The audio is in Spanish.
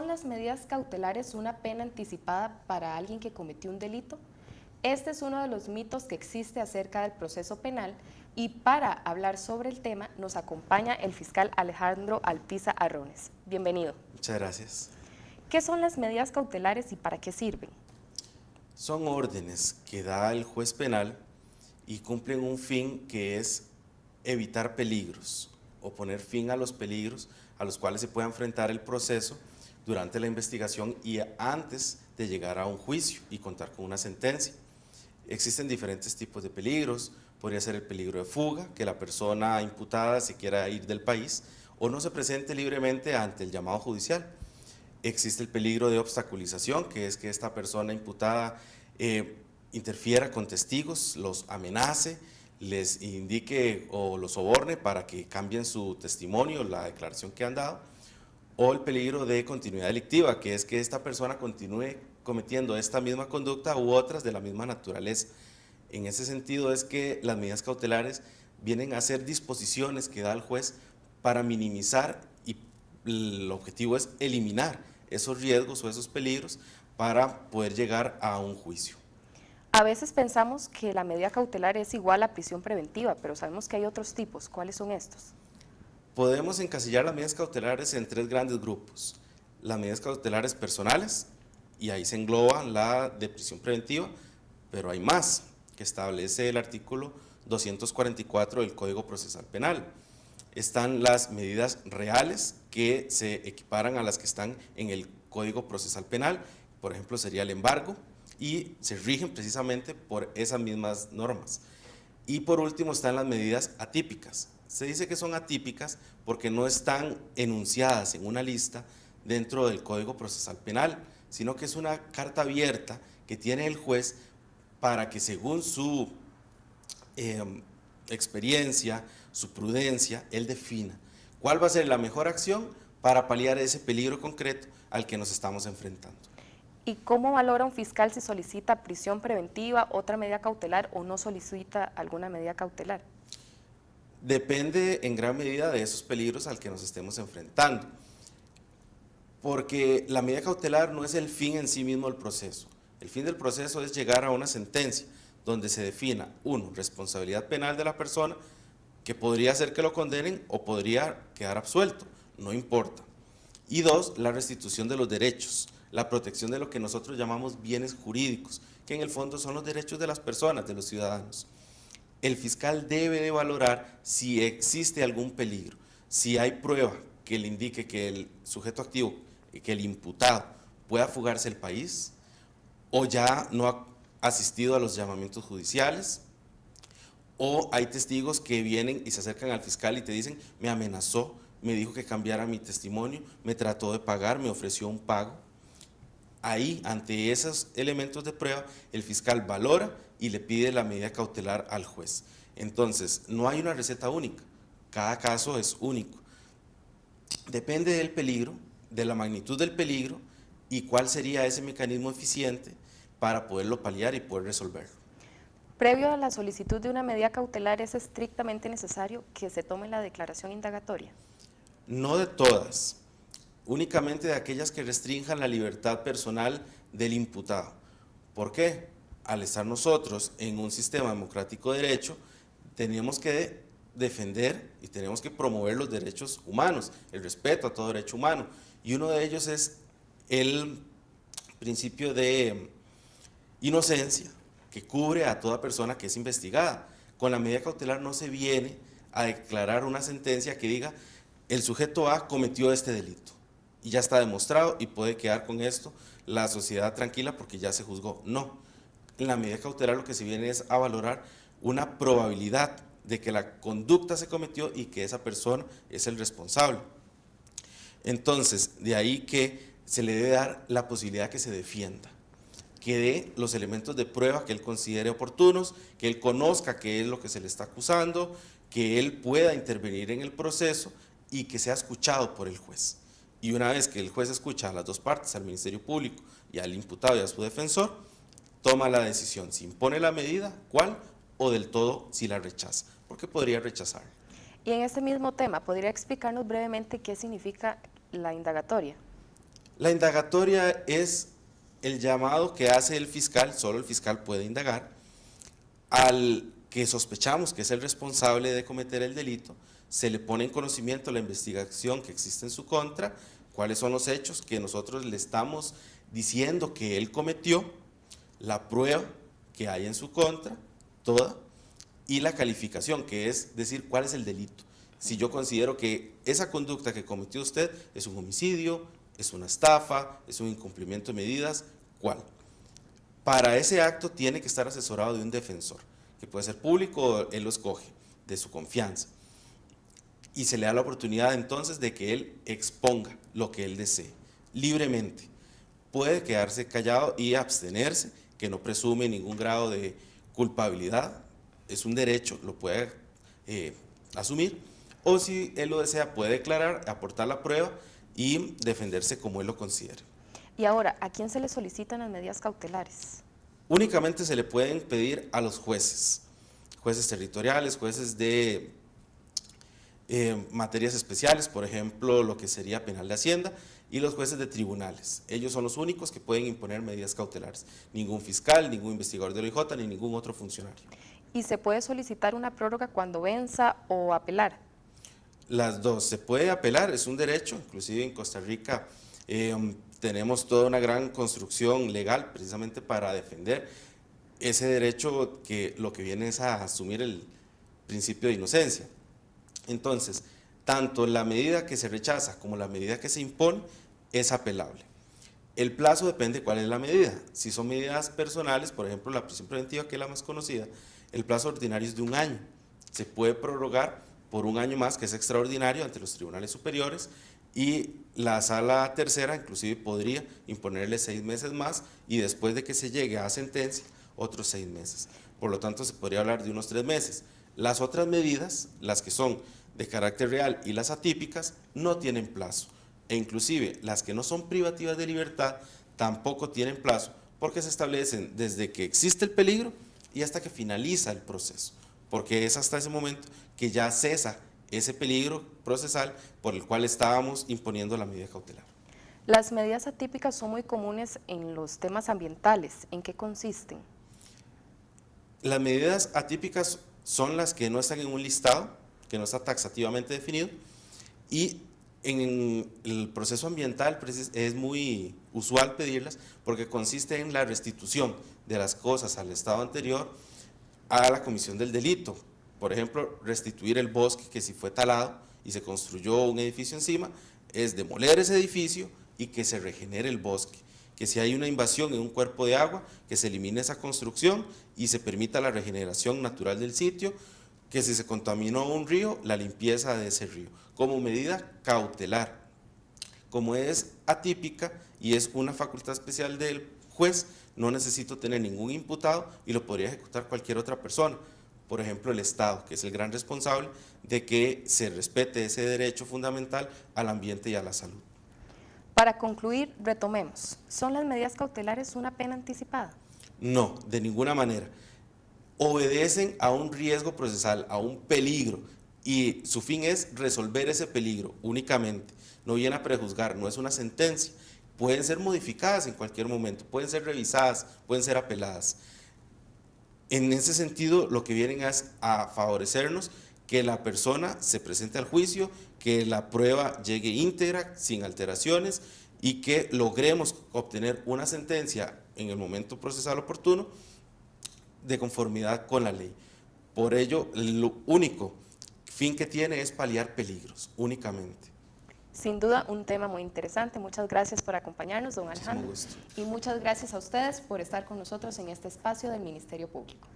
las medidas cautelares una pena anticipada para alguien que cometió un delito? Este es uno de los mitos que existe acerca del proceso penal y para hablar sobre el tema nos acompaña el fiscal Alejandro Alpiza Arrones. Bienvenido. Muchas gracias. ¿Qué son las medidas cautelares y para qué sirven? Son órdenes que da el juez penal y cumplen un fin que es evitar peligros o poner fin a los peligros a los cuales se puede enfrentar el proceso durante la investigación y antes de llegar a un juicio y contar con una sentencia. Existen diferentes tipos de peligros. Podría ser el peligro de fuga, que la persona imputada se quiera ir del país o no se presente libremente ante el llamado judicial. Existe el peligro de obstaculización, que es que esta persona imputada interfiera con testigos, los amenace, les indique o los soborne para que cambien su testimonio, la declaración que han dado. O el peligro de continuidad delictiva, que es que esta persona continúe cometiendo esta misma conducta u otras de la misma naturaleza. En ese sentido es que las medidas cautelares vienen a ser disposiciones que da el juez para minimizar y el objetivo es eliminar esos riesgos o esos peligros para poder llegar a un juicio. A veces pensamos que la medida cautelar es igual a prisión preventiva, pero sabemos que hay otros tipos. ¿Cuáles son estos? Podemos encasillar las medidas cautelares en tres grandes grupos. Las medidas cautelares personales, y ahí se engloba la de prisión preventiva, pero hay más que establece el artículo 244 del Código Procesal Penal. Están las medidas reales que se equiparan a las que están en el Código Procesal Penal, por ejemplo sería el embargo, y se rigen precisamente por esas mismas normas. Y por último están las medidas atípicas. Se dice que son atípicas porque no están enunciadas en una lista dentro del Código Procesal Penal, sino que es una carta abierta que tiene el juez para que según su experiencia, su prudencia, él defina cuál va a ser la mejor acción para paliar ese peligro concreto al que nos estamos enfrentando. ¿Y cómo valora un fiscal si solicita prisión preventiva, otra medida cautelar o no solicita alguna medida cautelar? Depende en gran medida de esos peligros al que nos estemos enfrentando, porque la medida cautelar no es el fin en sí mismo del proceso. El fin del proceso es llegar a una sentencia donde se defina, uno, responsabilidad penal de la persona, que podría ser que lo condenen o podría quedar absuelto, no importa. Y dos, la restitución de los derechos, la protección de lo que nosotros llamamos bienes jurídicos, que en el fondo son los derechos de las personas, de los ciudadanos. El fiscal debe de valorar si existe algún peligro, si hay prueba que le indique que el sujeto activo, que el imputado pueda fugarse del país, o ya no ha asistido a los llamamientos judiciales, o hay testigos que vienen y se acercan al fiscal y te dicen, me amenazó, me dijo que cambiara mi testimonio, me trató de pagar, me ofreció un pago. Ahí, ante esos elementos de prueba, el fiscal valora y le pide la medida cautelar al juez. Entonces, no hay una receta única, cada caso es único. Depende del peligro, de la magnitud del peligro y cuál sería ese mecanismo eficiente para poderlo paliar y poder resolverlo. Previo a la solicitud de una medida cautelar, ¿es estrictamente necesario que se tome la declaración indagatoria? No de todas, únicamente de aquellas que restrinjan la libertad personal del imputado. ¿Por qué? Al estar nosotros en un sistema democrático de derecho, tenemos que defender y tenemos que promover los derechos humanos, el respeto a todo derecho humano. Y uno de ellos es el principio de inocencia, que cubre a toda persona que es investigada. Con la medida cautelar no se viene a declarar una sentencia que diga el sujeto A cometió este delito y ya está demostrado y puede quedar con esto la sociedad tranquila porque ya se juzgó. No, en la medida cautelar lo que se viene es a valorar una probabilidad de que la conducta se cometió y que esa persona es el responsable. Entonces, de ahí que se le debe dar la posibilidad que se defienda, que dé los elementos de prueba que él considere oportunos, que él conozca qué es lo que se le está acusando, que él pueda intervenir en el proceso y que sea escuchado por el juez. Y una vez que el juez escucha a las dos partes, al Ministerio Público y al imputado y a su defensor, toma la decisión si impone la medida, cuál, o del todo si la rechaza, porque podría rechazarla. Y en este mismo tema, ¿podría explicarnos brevemente qué significa la indagatoria? La indagatoria es el llamado que hace el fiscal, solo el fiscal puede indagar, al que sospechamos que es el responsable de cometer el delito, se le pone en conocimiento la investigación que existe en su contra, cuáles son los hechos que nosotros le estamos diciendo que él cometió, la prueba que hay en su contra, toda, y la calificación, que es decir cuál es el delito. Si yo considero que esa conducta que cometió usted es un homicidio, es una estafa, es un incumplimiento de medidas, ¿cuál? Para ese acto tiene que estar asesorado de un defensor, que puede ser público o él lo escoge, de su confianza. Y se le da la oportunidad entonces de que él exponga lo que él desee, libremente. Puede quedarse callado y abstenerse, que no presume ningún grado de culpabilidad, es un derecho, lo puede asumir, o si él lo desea puede declarar, aportar la prueba y defenderse como él lo considere. Y ahora, ¿a quién se le solicitan las medidas cautelares? Únicamente se le pueden pedir a los jueces, jueces territoriales, jueces de materias especiales, por ejemplo, lo que sería penal de Hacienda, y los jueces de tribunales. Ellos son los únicos que pueden imponer medidas cautelares. Ningún fiscal, ningún investigador del OIJ, ni ningún otro funcionario. ¿Y se puede solicitar una prórroga cuando venza o apelar? Las dos, se puede apelar, es un derecho, inclusive en Costa Rica tenemos toda una gran construcción legal precisamente para defender ese derecho que lo que viene es a asumir el principio de inocencia. Entonces, tanto la medida que se rechaza como la medida que se impone es apelable. El plazo depende de cuál es la medida. Si son medidas personales, por ejemplo, la prisión preventiva, que es la más conocida, el plazo ordinario es de 1 año. Se puede prorrogar por 1 año más, que es extraordinario, ante los tribunales superiores, y la sala tercera inclusive podría imponerle 6 meses más, y después de que se llegue a sentencia, otros 6 meses. Por lo tanto, se podría hablar de unos 3 meses. Las otras medidas, las que son de carácter real y las atípicas, no tienen plazo. E inclusive las que no son privativas de libertad tampoco tienen plazo, porque se establecen desde que existe el peligro y hasta que finaliza el proceso, porque es hasta ese momento que ya cesa ese peligro procesal por el cual estábamos imponiendo la medida cautelar. Las medidas atípicas son muy comunes en los temas ambientales. ¿En qué consisten? Las medidas atípicas son las que no están en un listado, que no está taxativamente definido, y en el proceso ambiental es muy usual pedirlas porque consiste en la restitución de las cosas al estado anterior a la comisión del delito. Por ejemplo, restituir el bosque que si fue talado y se construyó un edificio encima, es demoler ese edificio y que se regenere el bosque. Que si hay una invasión en un cuerpo de agua, que se elimine esa construcción y se permita la regeneración natural del sitio. Que si se contaminó un río, la limpieza de ese río, como medida cautelar. Como es atípica y es una facultad especial del juez, no necesito tener ningún imputado y lo podría ejecutar cualquier otra persona. Por ejemplo, el Estado, que es el gran responsable de que se respete ese derecho fundamental al ambiente y a la salud. Para concluir, retomemos. ¿Son las medidas cautelares una pena anticipada? No, de ninguna manera. Obedecen a un riesgo procesal, a un peligro, y su fin es resolver ese peligro únicamente. No viene a prejuzgar, no es una sentencia. Pueden ser modificadas en cualquier momento, pueden ser revisadas, pueden ser apeladas. En ese sentido, lo que vienen es a favorecernos que la persona se presente al juicio, que la prueba llegue íntegra, sin alteraciones, y que logremos obtener una sentencia en el momento procesal oportuno de conformidad con la ley. Por ello, lo único fin que tiene es paliar peligros, únicamente. Sin duda, un tema muy interesante. Muchas gracias por acompañarnos, don Alejandro. Y muchas gracias a ustedes por estar con nosotros en este espacio del Ministerio Público.